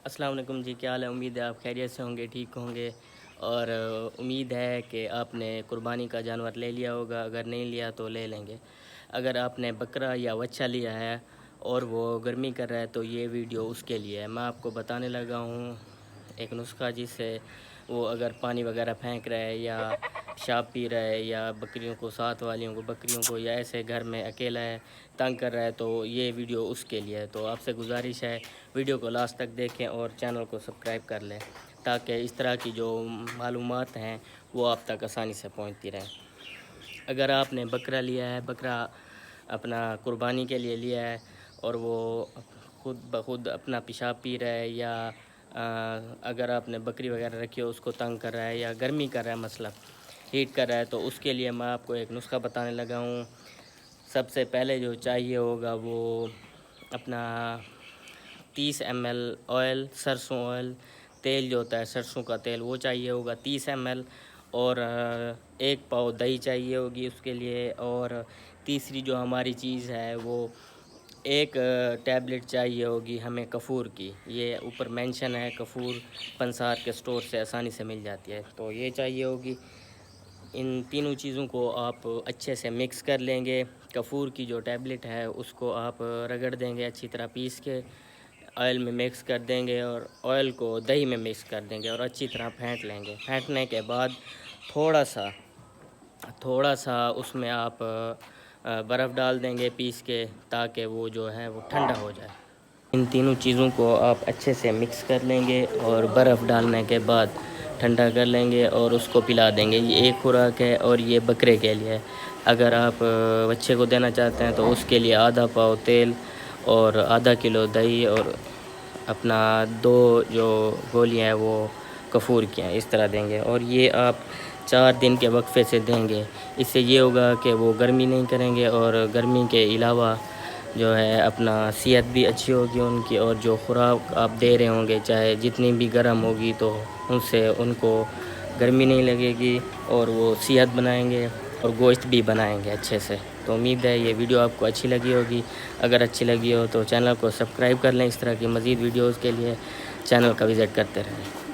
السلام علیکم جی، کیا حال ہے؟ امید ہے آپ خیریت سے ہوں گے، ٹھیک ہوں گے، اور امید ہے کہ آپ نے قربانی کا جانور لے لیا ہوگا، اگر نہیں لیا تو لے لیں گے۔ اگر آپ نے بکرا یا وچھا لیا ہے اور وہ گرمی کر رہا ہے تو یہ ویڈیو اس کے لیے ہے۔ میں آپ کو بتانے لگا ہوں ایک نسخہ جس سے وہ اگر پانی وغیرہ پھینک رہا ہے یا پیشاب پی رہا ہے یا بکریوں کو ساتھ والیوں کو بکریوں کو یا ایسے گھر میں اکیلا ہے تنگ کر رہا ہے تو یہ ویڈیو اس کے لیے ہے۔ تو آپ سے گزارش ہے ویڈیو کو لاسٹ تک دیکھیں اور چینل کو سبسکرائب کر لیں تاکہ اس طرح کی جو معلومات ہیں وہ آپ تک آسانی سے پہنچتی رہیں۔ اگر آپ نے بکرا لیا ہے، بکرا اپنا قربانی کے لیے لیا ہے اور وہ خود بخود اپنا پیشاب پی رہا ہے یا اگر آپ نے بکری وغیرہ رکھی ہو اس کو تنگ کر رہا ہے یا گرمی کر رہا ہے، مسئلہ ہیٹ کر رہا ہے، تو اس کے لیے میں آپ کو ایک نسخہ بتانے لگا ہوں۔ سب سے پہلے جو چاہیے ہوگا وہ اپنا 30 ml آئل، سرسوں آئل، تیل جو ہوتا ہے سرسوں کا تیل وہ چاہیے ہوگا 30 ml، اور 1 پاؤ دہی چاہیے ہوگی اس کے لیے، اور تیسری جو ہماری چیز ہے وہ 1 ٹیبلٹ چاہیے ہوگی ہمیں کفور کی۔ یہ اوپر مینشن ہے، کفور پنسار کے سٹور سے آسانی سے مل جاتی ہے، تو یہ چاہیے ہوگی۔ ان تینوں چیزوں کو آپ اچھے سے مکس کر لیں گے۔ کفور کی جو ٹیبلٹ ہے اس کو آپ رگڑ دیں گے اچھی طرح پیس کے، آئل میں مکس کر دیں گے اور آئل کو دہی میں مکس کر دیں گے اور اچھی طرح پھینٹ لیں گے۔ پھینٹنے کے بعد تھوڑا سا اس میں آپ برف ڈال دیں گے پیس کے تاکہ وہ جو ہے وہ ٹھنڈا ہو جائے۔ ان تینوں چیزوں کو آپ اچھے سے مکس کر لیں گے اور برف ڈالنے کے بعد ٹھنڈا کر لیں گے اور اس کو پلا دیں گے۔ یہ ایک خوراک ہے اور یہ بکرے کے لیے ہے۔ اگر آپ بچے کو دینا چاہتے ہیں تو اس کے لیے آدھا پاؤ تیل اور آدھا کلو دہی اور اپنا 2 جو گولیاں ہیں وہ کفور کی ہیں، اس طرح دیں گے، اور یہ آپ 4 دن کے وقفے سے دیں گے۔ اس سے یہ ہوگا کہ وہ گرمی نہیں کریں گے اور گرمی کے علاوہ جو ہے اپنا صحت بھی اچھی ہوگی ان کی، اور جو خوراک آپ دے رہے ہوں گے چاہے جتنی بھی گرم ہوگی تو ان سے ان کو گرمی نہیں لگے گی اور وہ صحت بنائیں گے اور گوشت بھی بنائیں گے اچھے سے۔ تو امید ہے یہ ویڈیو آپ کو اچھی لگی ہوگی۔ اگر اچھی لگی ہو تو چینل کو سبسکرائب کر لیں۔ اس طرح کی مزید ویڈیوز کے لیے چینل کا وزٹ کرتے رہیں۔